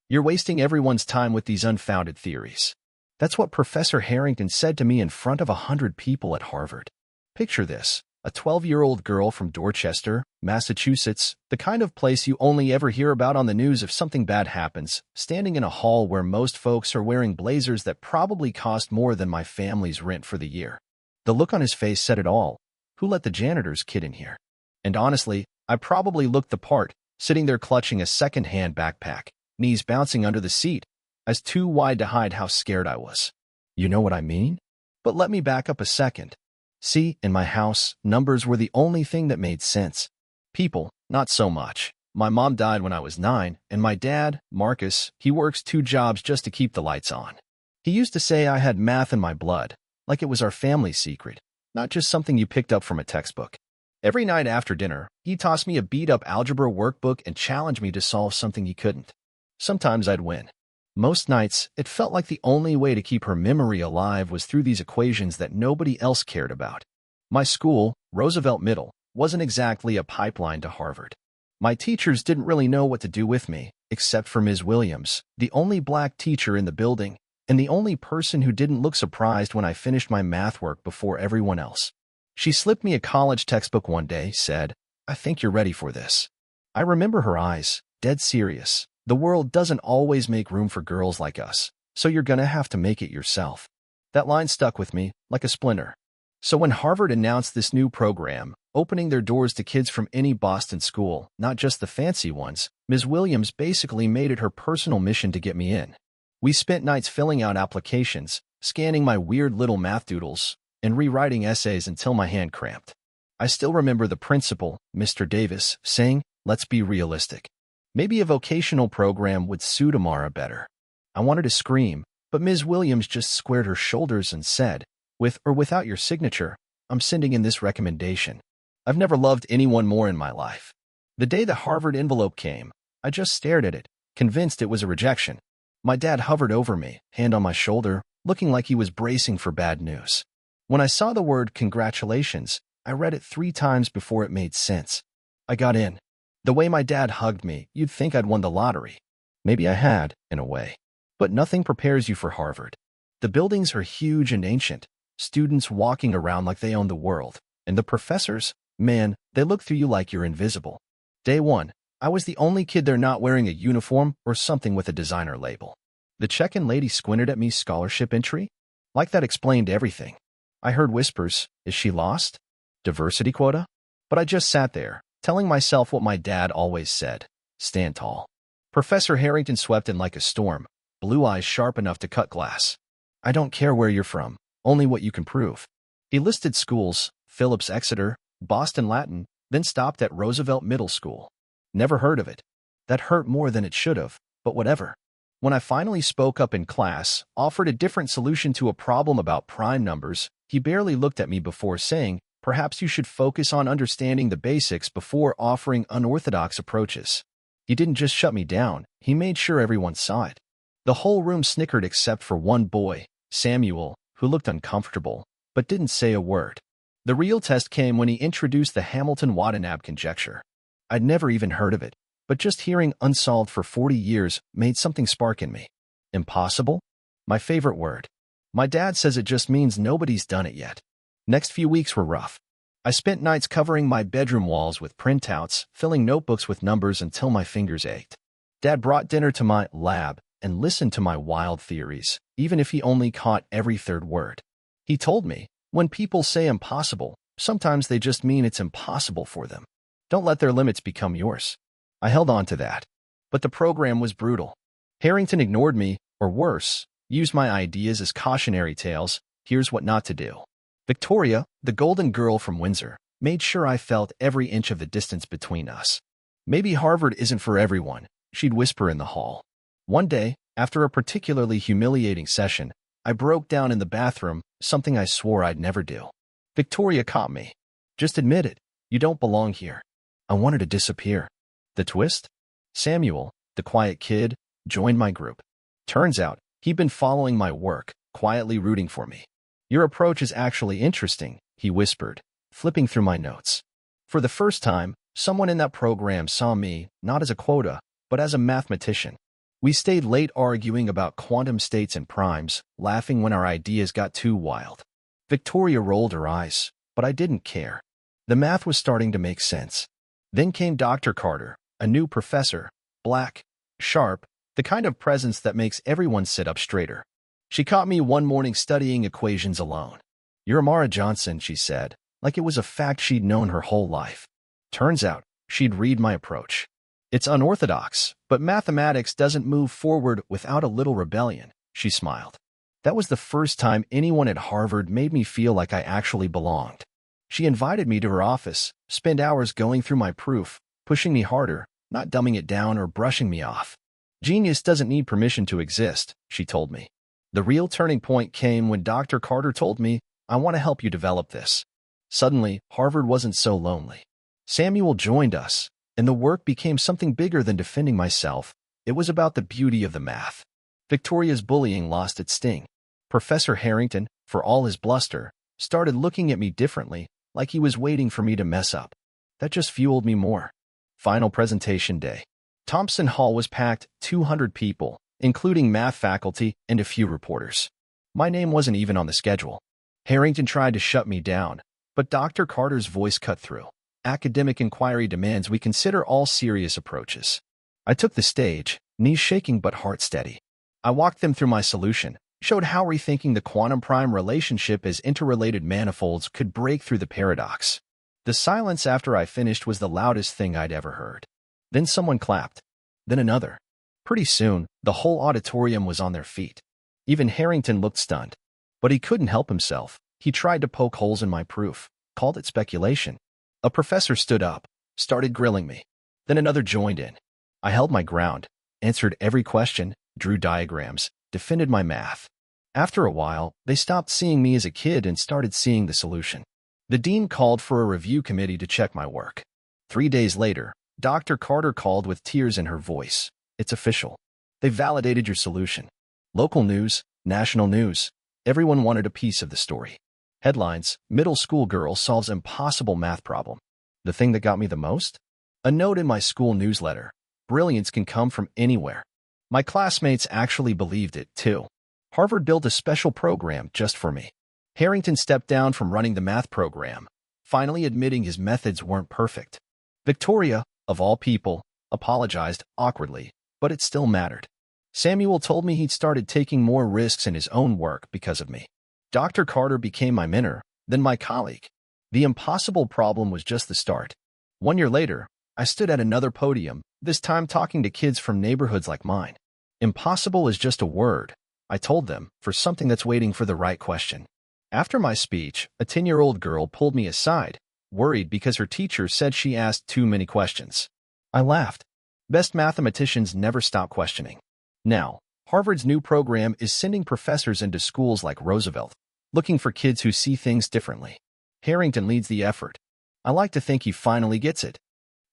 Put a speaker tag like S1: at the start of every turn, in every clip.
S1: You're wasting everyone's time with these unfounded theories. That's what Professor Harrington said to me in front of 100 people at Harvard. Picture this, a 12-year-old girl from Dorchester, Massachusetts, the kind of place you only ever hear about on the news if something bad happens, standing in a hall where most folks are wearing blazers that probably cost more than my family's rent for the year. The look on his face said it all. Who let the janitor's kid in here? And honestly, I probably looked the part, sitting there clutching a second-hand backpack, knees bouncing under the seat, as too wide to hide how scared I was. You know what I mean? But let me back up a second. See, in my house, numbers were the only thing that made sense. People, not so much. My mom died when I was 9, and my dad, Marcus, he works 2 jobs just to keep the lights on. He used to say I had math in my blood, like it was our family secret, not just something you picked up from a textbook. Every night after dinner, he tossed me a beat-up algebra workbook and challenged me to solve something he couldn't. Sometimes I'd win. Most nights, it felt like the only way to keep her memory alive was through these equations that nobody else cared about. My school, Roosevelt Middle, wasn't exactly a pipeline to Harvard. My teachers didn't really know what to do with me, except for Ms. Williams, the only black teacher in the building, and the only person who didn't look surprised when I finished my math work before everyone else. She slipped me a college textbook one day, said, "I think you're ready for this." I remember her eyes, dead serious. The world doesn't always make room for girls like us, so you're gonna have to make it yourself. That line stuck with me, like a splinter. So when Harvard announced this new program, opening their doors to kids from any Boston school, not just the fancy ones, Ms. Williams basically made it her personal mission to get me in. We spent nights filling out applications, scanning my weird little math doodles, and rewriting essays until my hand cramped. I still remember the principal, Mr. Davis, saying, "Let's be realistic. Maybe a vocational program would suit Amara better." I wanted to scream, but Ms. Williams just squared her shoulders and said, "With or without your signature, I'm sending in this recommendation." I've never loved anyone more in my life. The day the Harvard envelope came, I just stared at it, convinced it was a rejection. My dad hovered over me, hand on my shoulder, looking like he was bracing for bad news. When I saw the word congratulations, I read it 3 times before it made sense. I got in. The way my dad hugged me, you'd think I'd won the lottery. Maybe I had, in a way. But nothing prepares you for Harvard. The buildings are huge and ancient, students walking around like they own the world, and the professors, man, they look through you like you're invisible. Day 1, I was the only kid there not wearing a uniform or something with a designer label. The check-in lady squinted at me, scholarship entry? Like that explained everything. I heard whispers, is she lost? Diversity quota? But I just sat there, telling myself what my dad always said, stand tall. Professor Harrington swept in like a storm, blue eyes sharp enough to cut glass. I don't care where you're from, only what you can prove. He listed schools, Phillips Exeter, Boston Latin, then stopped at Roosevelt Middle School. Never heard of it. That hurt more than it should have, but whatever. When I finally spoke up in class, offered a different solution to a problem about prime numbers, he barely looked at me before saying, "Perhaps you should focus on understanding the basics before offering unorthodox approaches." He didn't just shut me down, he made sure everyone saw it. The whole room snickered except for one boy, Samuel, who looked uncomfortable, but didn't say a word. The real test came when he introduced the Hamilton-Watanabe conjecture. I'd never even heard of it, but just hearing "unsolved for 40 years" made something spark in me. Impossible? My favorite word. My dad says it just means nobody's done it yet. Next few weeks were rough. I spent nights covering my bedroom walls with printouts, filling notebooks with numbers until my fingers ached. Dad brought dinner to my lab and listened to my wild theories, even if he only caught every 3rd word. He told me, when people say impossible, sometimes they just mean it's impossible for them. Don't let their limits become yours. I held on to that. But the program was brutal. Harrington ignored me, or worse, used my ideas as cautionary tales. Here's what not to do. Victoria, the golden girl from Windsor, made sure I felt every inch of the distance between us. "Maybe Harvard isn't for everyone," she'd whisper in the hall. One day, after a particularly humiliating session, I broke down in the bathroom, something I swore I'd never do. Victoria caught me. "Just admit it. You don't belong here." I wanted to disappear. The twist? Samuel, the quiet kid, joined my group. Turns out, he'd been following my work, quietly rooting for me. "Your approach is actually interesting," he whispered, flipping through my notes. For the first time, someone in that program saw me, not as a quota, but as a mathematician. We stayed late arguing about quantum states and primes, laughing when our ideas got too wild. Victoria rolled her eyes, but I didn't care. The math was starting to make sense. Then came Dr. Carter, a new professor, black, sharp, the kind of presence that makes everyone sit up straighter. She caught me one morning studying equations alone. "You're Amara Johnson," she said, like it was a fact she'd known her whole life. Turns out, she'd read my approach. "It's unorthodox, but mathematics doesn't move forward without a little rebellion," she smiled. That was the first time anyone at Harvard made me feel like I actually belonged. She invited me to her office, spent hours going through my proof, pushing me harder, not dumbing it down or brushing me off. "Genius doesn't need permission to exist," she told me. The real turning point came when Dr. Carter told me, "I want to help you develop this." Suddenly, Harvard wasn't so lonely. Samuel joined us, and the work became something bigger than defending myself. It was about the beauty of the math. Victoria's bullying lost its sting. Professor Harrington, for all his bluster, started looking at me differently, like he was waiting for me to mess up. That just fueled me more. Final presentation day. Thompson Hall was packed, 200 people, including math faculty and a few reporters. My name wasn't even on the schedule. Harrington tried to shut me down, but Dr. Carter's voice cut through. "Academic inquiry demands we consider all serious approaches." I took the stage, knees shaking but heart steady. I walked them through my solution, showed how rethinking the quantum prime relationship as interrelated manifolds could break through the paradox. The silence after I finished was the loudest thing I'd ever heard. Then someone clapped. Then another. Pretty soon, the whole auditorium was on their feet. Even Harrington looked stunned. But he couldn't help himself. He tried to poke holes in my proof, called it speculation. A professor stood up, started grilling me. Then another joined in. I held my ground, answered every question, drew diagrams, defended my math. After a while, they stopped seeing me as a kid and started seeing the solution. The dean called for a review committee to check my work. 3 days later, Dr. Carter called with tears in her voice. "It's official. They validated your solution." Local news, national news. Everyone wanted a piece of the story. Headlines: "Middle school girl solves impossible math problem." The thing that got me the most? A note in my school newsletter. Brilliance can come from anywhere. My classmates actually believed it, too. Harvard built a special program just for me. Harrington stepped down from running the math program, finally admitting his methods weren't perfect. Victoria, of all people, apologized awkwardly, but it still mattered. Samuel told me he'd started taking more risks in his own work because of me. Dr. Carter became my mentor, then my colleague. The impossible problem was just the start. 1 year later, I stood at another podium, this time talking to kids from neighborhoods like mine. Impossible is just a word, I told them, for something that's waiting for the right question. After my speech, a 10-year-old girl pulled me aside, worried because her teacher said she asked too many questions. I laughed. Best mathematicians never stop questioning. Now, Harvard's new program is sending professors into schools like Roosevelt, looking for kids who see things differently. Harrington leads the effort. I like to think he finally gets it.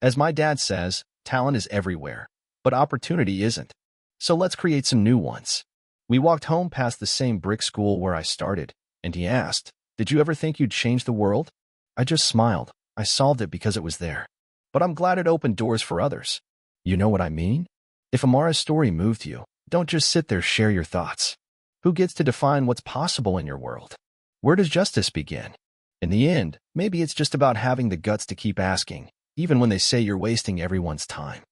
S1: As my dad says, talent is everywhere, but opportunity isn't. So let's create some new ones. We walked home past the same brick school where I started, and he asked, "Did you ever think you'd change the world?" I just smiled. I solved it because it was there. But I'm glad it opened doors for others. You know what I mean? If Amara's story moved you, don't just sit there, share your thoughts. Who gets to define what's possible in your world? Where does justice begin? In the end, maybe it's just about having the guts to keep asking, even when they say you're wasting everyone's time.